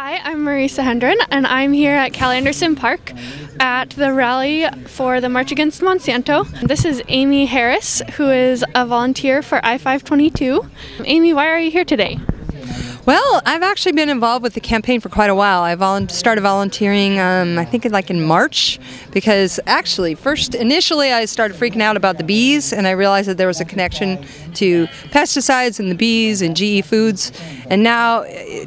Hi, I'm Marisa Hendron, and I'm here at Cal Andersen Park at the rally for the March Against Monsanto. This is Amy Harris, who is a volunteer for I-522. Amy, why are you here today? Well, I've actually been involved with the campaign for quite a while. I started volunteering, I think like in March, because actually, initially I started freaking out about the bees, and I realized that there was a connection to pesticides and the bees and GE foods. And now,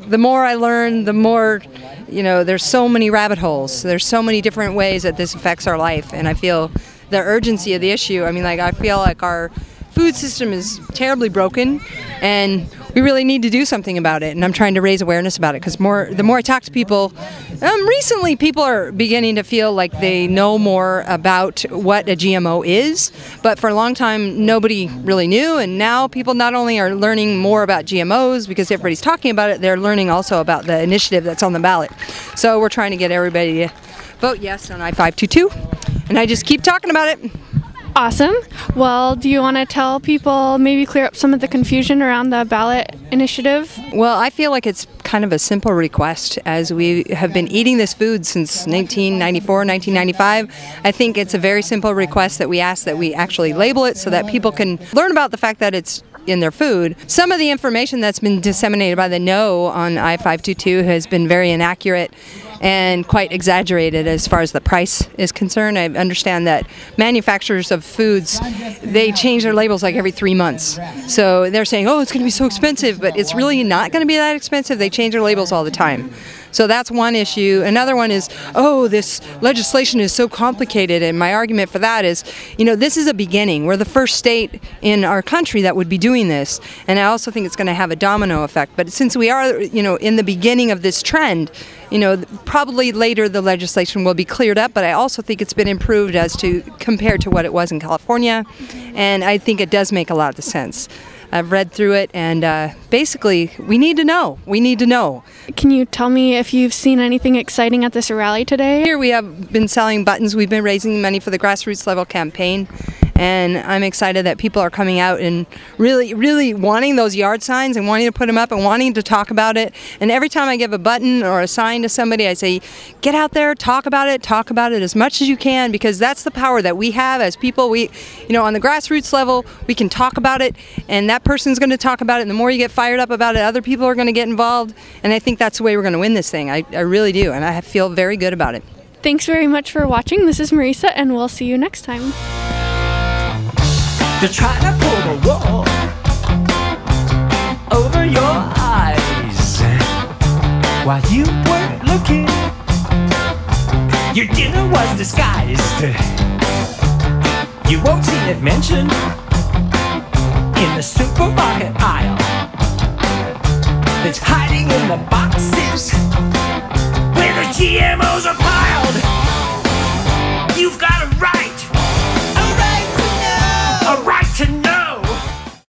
the more I learn, the more, there's so many rabbit holes. There's so many different ways that this affects our life, and I feel the urgency of the issue. I feel like our food system is terribly broken, and we really need to do something about it, and I'm trying to raise awareness about it because the more I talk to people, recently people are beginning to feel like they know more about what a GMO is, but for a long time nobody really knew, and now people not only are learning more about GMOs because everybody's talking about it, they're learning also about the initiative that's on the ballot. So we're trying to get everybody to vote yes on I-522, and I just keep talking about it. Awesome. Well, do you want to tell people, maybe clear up some of the confusion around the ballot initiative? Well, I feel like it's kind of a simple request, as we have been eating this food since 1994, 1995. I think it's a very simple request that we ask that we actually label it so that people can learn about the fact that it's in their food. Some of the information that's been disseminated by the No on I-522 has been very inaccurate and quite exaggerated as far as the price is concerned. I understand that manufacturers of foods, they change their labels like every 3 months. So they're saying, oh, it's going to be so expensive, but it's really not going to be that expensive. They change their labels all the time. So that's one issue. Another one is, oh, this legislation is so complicated, and my argument for that is, this is a beginning. We're the first state in our country that would be doing this, and I also think it's going to have a domino effect. But since we are, in the beginning of this trend, probably later the legislation will be cleared up, but I also think it's been improved compared to what it was in California, and I think it does make a lot of sense. I've read through it, and basically, we need to know. We need to know. Can you tell me if you've seen anything exciting at this rally today? Here we have been selling buttons. We've been raising money for the grassroots level campaign, and I'm excited that people are coming out and really, really wanting those yard signs and wanting to put them up and wanting to talk about it. And every time I give a button or a sign to somebody, I say, get out there, talk about it as much as you can, because that's the power that we have as people. We, on the grassroots level, we can talk about it, and that person's going to talk about it, and the more you get fired up about it, other people are going to get involved, and I think that's the way we're going to win this thing. I really do, and I feel very good about it. Thanks very much for watching. This is Marisa, and we'll see you next time. They're trying to pull the wool over your eyes while you weren't looking. Your dinner was disguised. You won't see it mentioned in the supermarket aisle. It's hiding in the boxes where the GMOs are